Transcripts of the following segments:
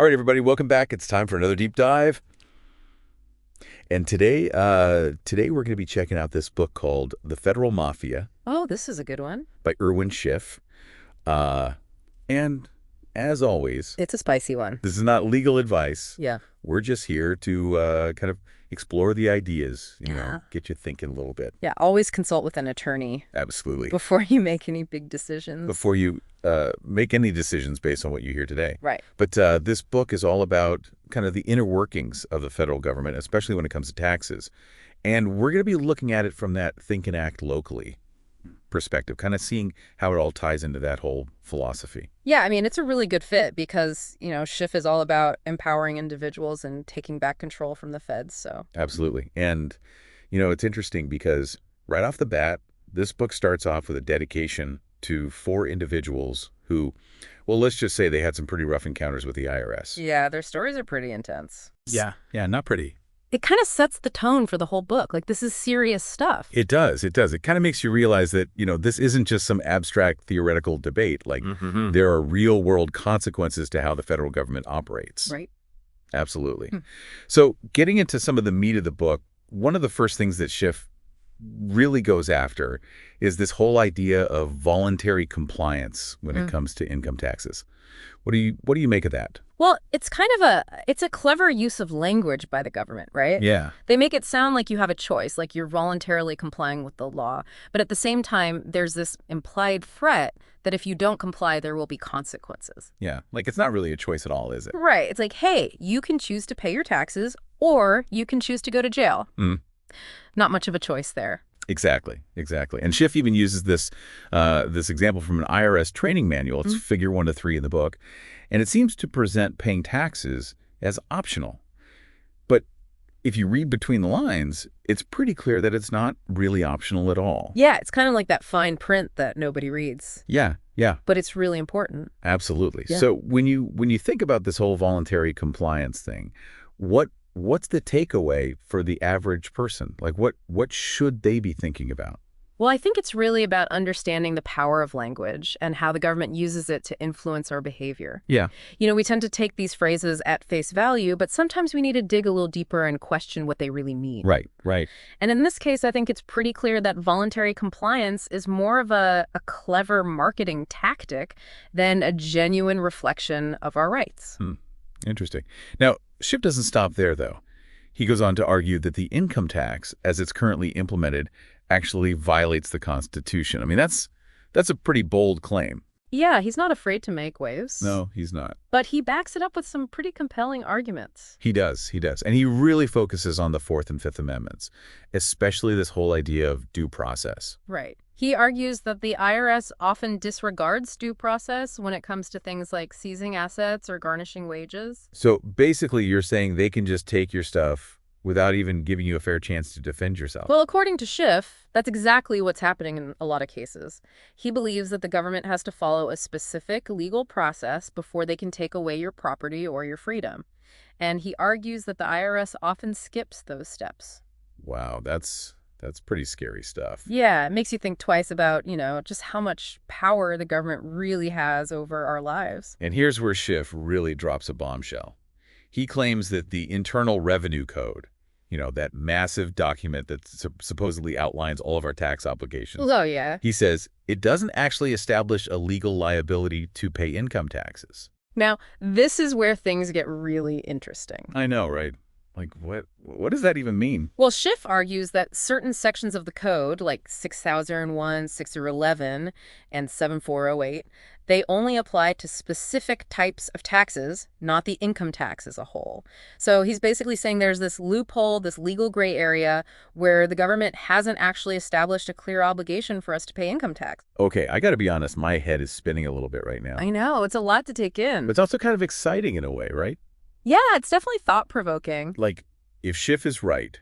All right, everybody, welcome back. It's time for another deep dive. And today we're going to be checking out this book called The Federal Mafia Oh, this is a good one. by Irwin Schiff. And as always, It's a spicy one. this is not legal advice. Yeah. We're just here to kind of explore the ideas, Yeah. get you thinking a little bit. Yeah, always consult with an attorney Absolutely. before you make any big decisions. Before you make any decisions based on what you hear today. Right. But this book is all about kind of the inner workings of the federal government, especially when it comes to taxes. And we're going to be looking at it from that think and act locally perspective, kind of seeing how it all ties into that whole philosophy. Yeah, I mean, it's a really good fit because, Schiff is all about empowering individuals and taking back control from the feds, so. Absolutely. And, it's interesting because right off the bat, this book starts off with a dedication to 4 individuals who, well, let's just say they had some pretty rough encounters with the IRS. Yeah, their stories are pretty intense. Yeah, not pretty. It kind of sets the tone for the whole book. Like, this is serious stuff. It does. It kind of makes you realize that, this isn't just some abstract theoretical debate. Like, there are real world consequences to how the federal government operates. Right. Absolutely. So getting into some of the meat of the book, one of the first things that Schiff really goes after is this whole idea of voluntary compliance when it comes to income taxes. What do you make of that? Well, it's kind of it's a clever use of language by the government, right? Yeah. They make it sound like you have a choice, like you're voluntarily complying with the law. But at the same time, there's this implied threat that if you don't comply, there will be consequences. Yeah. Like, it's not really a choice at all, is it? Right. It's like, hey, you can choose to pay your taxes or you can choose to go to jail. Not much of a choice there. Exactly. And Schiff even uses this example from an IRS training manual. It's figure 1 to 3 in the book. And it seems to present paying taxes as optional. But if you read between the lines, it's pretty clear that it's not really optional at all. Yeah, it's kind of like that fine print that nobody reads. Yeah. But it's really important. Absolutely. Yeah. So when you think about this whole voluntary compliance thing, what's the takeaway for the average person? Like, what should they be thinking about? Well, I think it's really about understanding the power of language and how the government uses it to influence our behavior. Yeah. We tend to take these phrases at face value, but sometimes we need to dig a little deeper and question what they really mean. Right. And in this case, I think it's pretty clear that voluntary compliance is more of a clever marketing tactic than a genuine reflection of our rights. Interesting. Now, Schiff doesn't stop there, though. He goes on to argue that the income tax, as it's currently implemented, actually violates the Constitution. I mean, that's a pretty bold claim. Yeah, he's not afraid to make waves. No, he's not. But he backs it up with some pretty compelling arguments. He does. And he really focuses on the 4th and 5th Amendments, especially this whole idea of due process. Right. He argues that the IRS often disregards due process when it comes to things like seizing assets or garnishing wages. So basically, you're saying they can just take your stuff without even giving you a fair chance to defend yourself. Well, according to Schiff, that's exactly what's happening in a lot of cases. He believes that the government has to follow a specific legal process before they can take away your property or your freedom. And he argues that the IRS often skips those steps. Wow, that's pretty scary stuff. Yeah, it makes you think twice about, just how much power the government really has over our lives. And here's where Schiff really drops a bombshell. He claims that the Internal Revenue Code, that massive document that supposedly outlines all of our tax obligations. Oh, yeah. He says it doesn't actually establish a legal liability to pay income taxes. Now, this is where things get really interesting. I know, right? Like, what does that even mean? Well, Schiff argues that certain sections of the code, like 6001, 6011, and 7408, they only apply to specific types of taxes, not the income tax as a whole. So he's basically saying there's this loophole, this legal gray area, where the government hasn't actually established a clear obligation for us to pay income tax. Okay, I got to be honest, my head is spinning a little bit right now. I know, it's a lot to take in. But it's also kind of exciting in a way, right? Yeah, it's definitely thought-provoking. Like, if Schiff is right,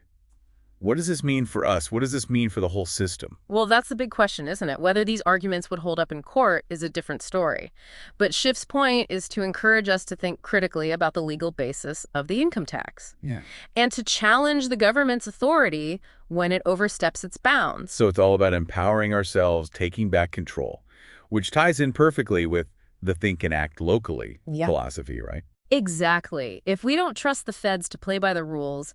what does this mean for us? What does this mean for the whole system? Well, that's the big question, isn't it? Whether these arguments would hold up in court is a different story. But Schiff's point is to encourage us to think critically about the legal basis of the income tax. Yeah. And to challenge the government's authority when it oversteps its bounds. So it's all about empowering ourselves, taking back control, which ties in perfectly with the think and act locally philosophy, right? Exactly. If we don't trust the feds to play by the rules,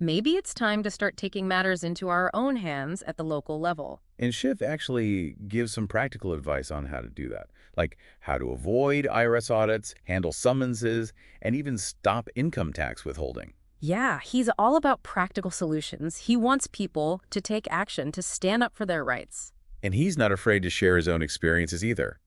maybe it's time to start taking matters into our own hands at the local level. And Schiff actually gives some practical advice on how to do that, like how to avoid IRS audits, handle summonses, and even stop income tax withholding. Yeah, he's all about practical solutions. He wants people to take action, to stand up for their rights. And he's not afraid to share his own experiences either.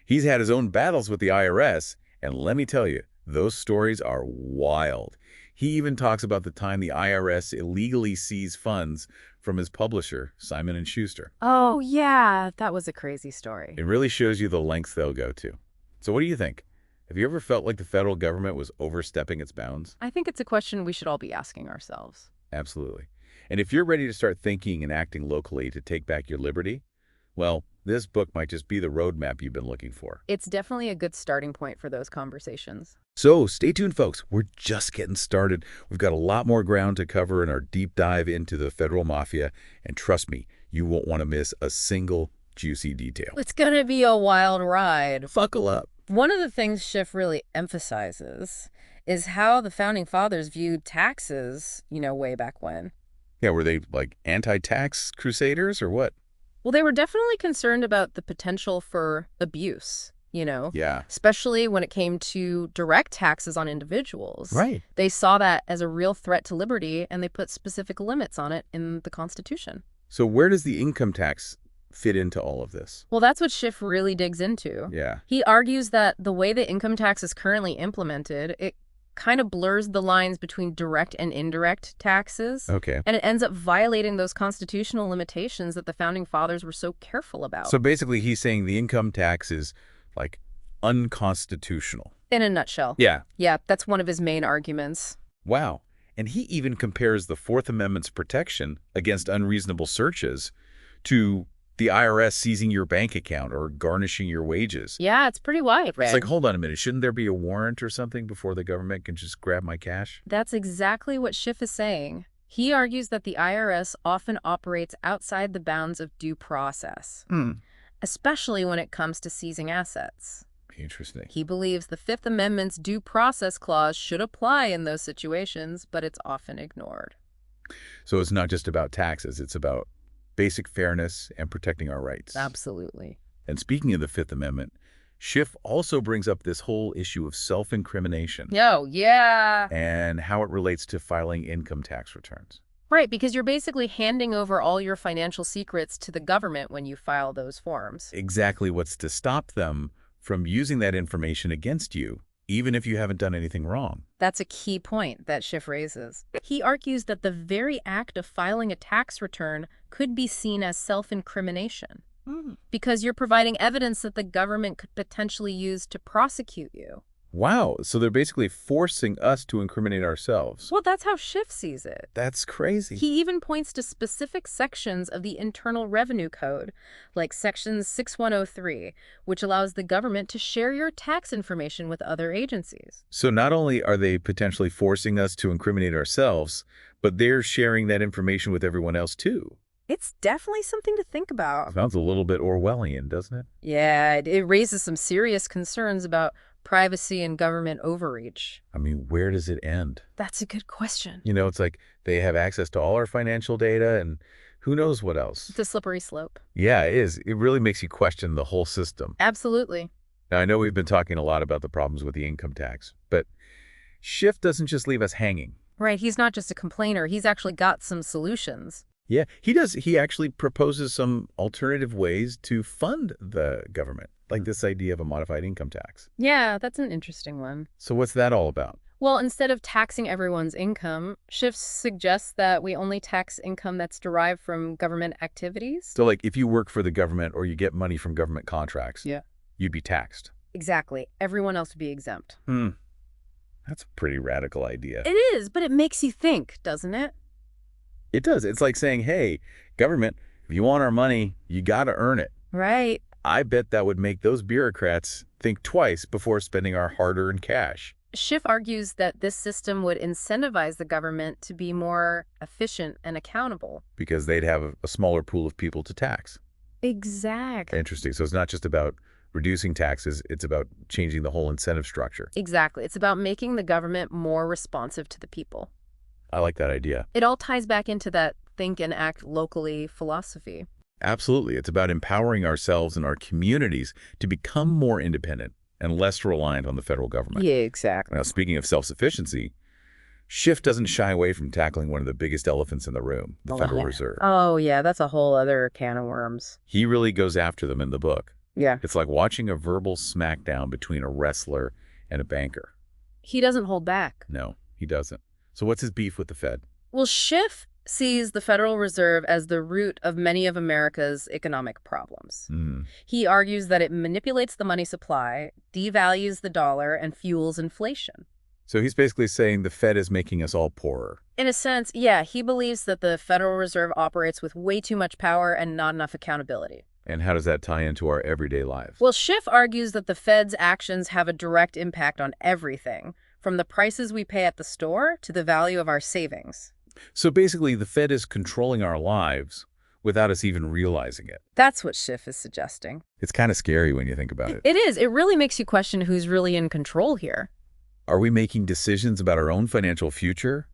He's had his own battles with the IRS, and let me tell you, those stories are wild. He even talks about the time the IRS illegally seized funds from his publisher, Simon & Schuster. Oh, yeah, that was a crazy story. It really shows you the lengths they'll go to. So what do you think? Have you ever felt like the federal government was overstepping its bounds? I think it's a question we should all be asking ourselves. Absolutely. And if you're ready to start thinking and acting locally to take back your liberty, well, this book might just be the roadmap you've been looking for. It's definitely a good starting point for those conversations. So stay tuned, folks. We're just getting started. We've got a lot more ground to cover in our deep dive into the Federal Mafia. And trust me, you won't want to miss a single juicy detail. It's going to be a wild ride. Buckle up. One of the things Schiff really emphasizes is how the Founding Fathers viewed taxes, way back when. Yeah, were they like anti-tax crusaders or what? Well, they were definitely concerned about the potential for abuse, Yeah. especially when it came to direct taxes on individuals. Right. They saw that as a real threat to liberty, and they put specific limits on it in the Constitution. So where does the income tax fit into all of this? Well, that's what Schiff really digs into. Yeah. He argues that the way the income tax is currently implemented, it kind of blurs the lines between direct and indirect taxes. Okay. And it ends up violating those constitutional limitations that the Founding Fathers were so careful about. So basically he's saying the income tax is like unconstitutional. In a nutshell. Yeah. Yeah, that's one of his main arguments. Wow. And he even compares the Fourth Amendment's protection against unreasonable searches to the IRS seizing your bank account or garnishing your wages. Yeah, it's pretty wide. It's like, hold on a minute. Shouldn't there be a warrant or something before the government can just grab my cash? That's exactly what Schiff is saying. He argues that the IRS often operates outside the bounds of due process, especially when it comes to seizing assets. Interesting. He believes the Fifth Amendment's due process clause should apply in those situations, but it's often ignored. So it's not just about taxes. It's about basic fairness and protecting our rights. Absolutely. And speaking of the Fifth Amendment, Schiff also brings up this whole issue of self-incrimination. Oh, yeah. And how it relates to filing income tax returns. Right, because you're basically handing over all your financial secrets to the government when you file those forms. Exactly what's to stop them from using that information against you, even if you haven't done anything wrong. That's a key point that Schiff raises. He argues that the very act of filing a tax return could be seen as self-incrimination because you're providing evidence that the government could potentially use to prosecute you. Wow, so they're basically forcing us to incriminate ourselves. Well, that's how Schiff sees it. That's crazy. He even points to specific sections of the Internal Revenue Code, like Section 6103, which allows the government to share your tax information with other agencies. So not only are they potentially forcing us to incriminate ourselves, but they're sharing that information with everyone else too. It's definitely something to think about. Sounds a little bit Orwellian, doesn't it? Yeah, it raises some serious concerns about privacy and government overreach. I mean, where does it end? That's a good question. It's like they have access to all our financial data and who knows what else. It's a slippery slope. Yeah, it is. It really makes you question the whole system. Absolutely. Now, I know we've been talking a lot about the problems with the income tax, but Schiff doesn't just leave us hanging. Right, he's not just a complainer. He's actually got some solutions. Yeah, he does. He actually proposes some alternative ways to fund the government, like this idea of a modified income tax. Yeah, that's an interesting one. So what's that all about? Well, instead of taxing everyone's income, Schiff suggests that we only tax income that's derived from government activities. So like if you work for the government or you get money from government contracts, you'd be taxed. Exactly. Everyone else would be exempt. That's a pretty radical idea. It is, but it makes you think, doesn't it? It does. It's like saying, hey, government, if you want our money, you got to earn it. Right. I bet that would make those bureaucrats think twice before spending our hard-earned cash. Schiff argues that this system would incentivize the government to be more efficient and accountable. Because they'd have a smaller pool of people to tax. Exactly. Interesting. So it's not just about reducing taxes. It's about changing the whole incentive structure. Exactly. It's about making the government more responsive to the people. I like that idea. It all ties back into that think and act locally philosophy. Absolutely. It's about empowering ourselves and our communities to become more independent and less reliant on the federal government. Yeah, exactly. Now, speaking of self-sufficiency, Schiff doesn't shy away from tackling one of the biggest elephants in the room, the Federal Reserve. Oh, yeah, that's a whole other can of worms. He really goes after them in the book. Yeah. It's like watching a verbal smackdown between a wrestler and a banker. He doesn't hold back. No, he doesn't. So what's his beef with the Fed? Well, Schiff sees the Federal Reserve as the root of many of America's economic problems. He argues that it manipulates the money supply, devalues the dollar, and fuels inflation. So he's basically saying the Fed is making us all poorer. In a sense, yeah, he believes that the Federal Reserve operates with way too much power and not enough accountability. And how does that tie into our everyday lives? Well, Schiff argues that the Fed's actions have a direct impact on everything, from the prices we pay at the store to the value of our savings. So basically, the Fed is controlling our lives without us even realizing it. That's what Schiff is suggesting. It's kind of scary when you think about it. It is. It really makes you question who's really in control here. Are we making decisions about our own financial future,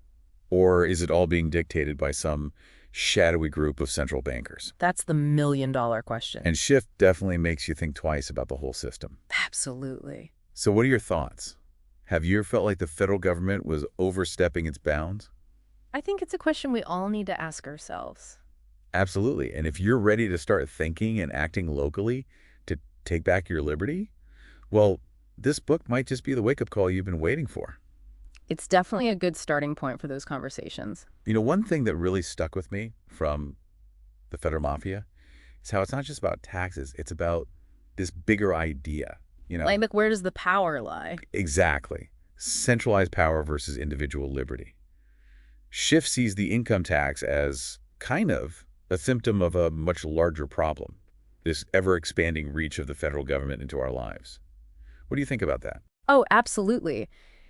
or is it all being dictated by some shadowy group of central bankers? That's the million-dollar question. And Schiff definitely makes you think twice about the whole system. Absolutely. So what are your thoughts? Have you ever felt like the federal government was overstepping its bounds? I think it's a question we all need to ask ourselves. Absolutely. And if you're ready to start thinking and acting locally to take back your liberty, well, this book might just be the wake-up call you've been waiting for. It's definitely a good starting point for those conversations. You know, one thing that really stuck with me from the Federal Mafia is how it's not just about taxes, it's about this bigger idea, you know? Like, where does the power lie? Exactly. Centralized power versus individual liberty. Schiff sees the income tax as kind of a symptom of a much larger problem, this ever-expanding reach of the federal government into our lives. What do you think about that? Oh, absolutely.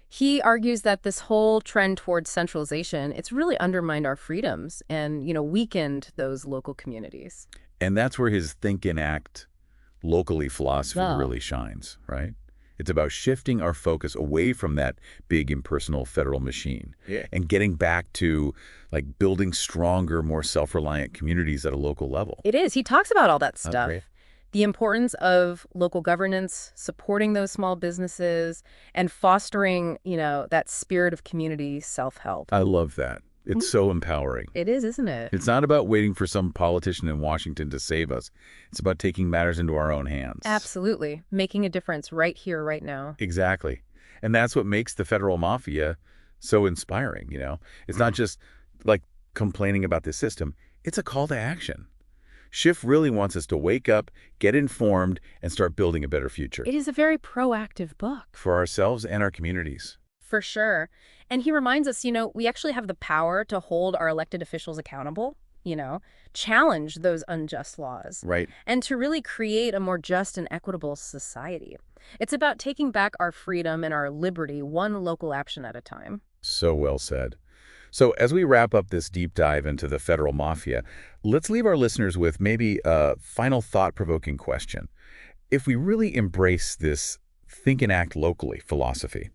He argues that this whole trend towards centralization, it's really undermined our freedoms and, weakened those local communities. And that's where his think and act locally philosophy really shines, right? It's about shifting our focus away from that big impersonal federal machine and getting back to like building stronger, more self-reliant communities at a local level. It is. He talks about all that stuff. Great. The importance of local governance, supporting those small businesses, and fostering, that spirit of community self-help. I love that. It's so empowering. It is, isn't it? It's not about waiting for some politician in Washington to save us. It's about taking matters into our own hands. Absolutely. Making a difference right here, right now. Exactly. And that's what makes the Federal Mafia so inspiring, It's not just like complaining about the system. It's a call to action. Schiff really wants us to wake up, get informed, and start building a better future. It is a very proactive book. For ourselves and our communities. For sure. And he reminds us, we actually have the power to hold our elected officials accountable, challenge those unjust laws. Right. And to really create a more just and equitable society. It's about taking back our freedom and our liberty one local action at a time. So well said. So as we wrap up this deep dive into the Federal Mafia, let's leave our listeners with maybe a final thought-provoking question. If we really embrace this think and act locally philosophy,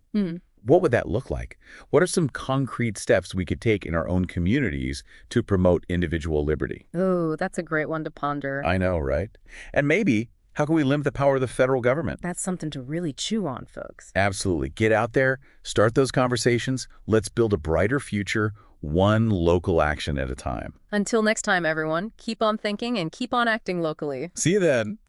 what would that look like? What are some concrete steps we could take in our own communities to promote individual liberty? Oh, that's a great one to ponder. I know, right? And maybe, how can we limit the power of the federal government? That's something to really chew on, folks. Absolutely. Get out there, start those conversations. Let's build a brighter future, one local action at a time. Until next time, everyone, keep on thinking and keep on acting locally. See you then.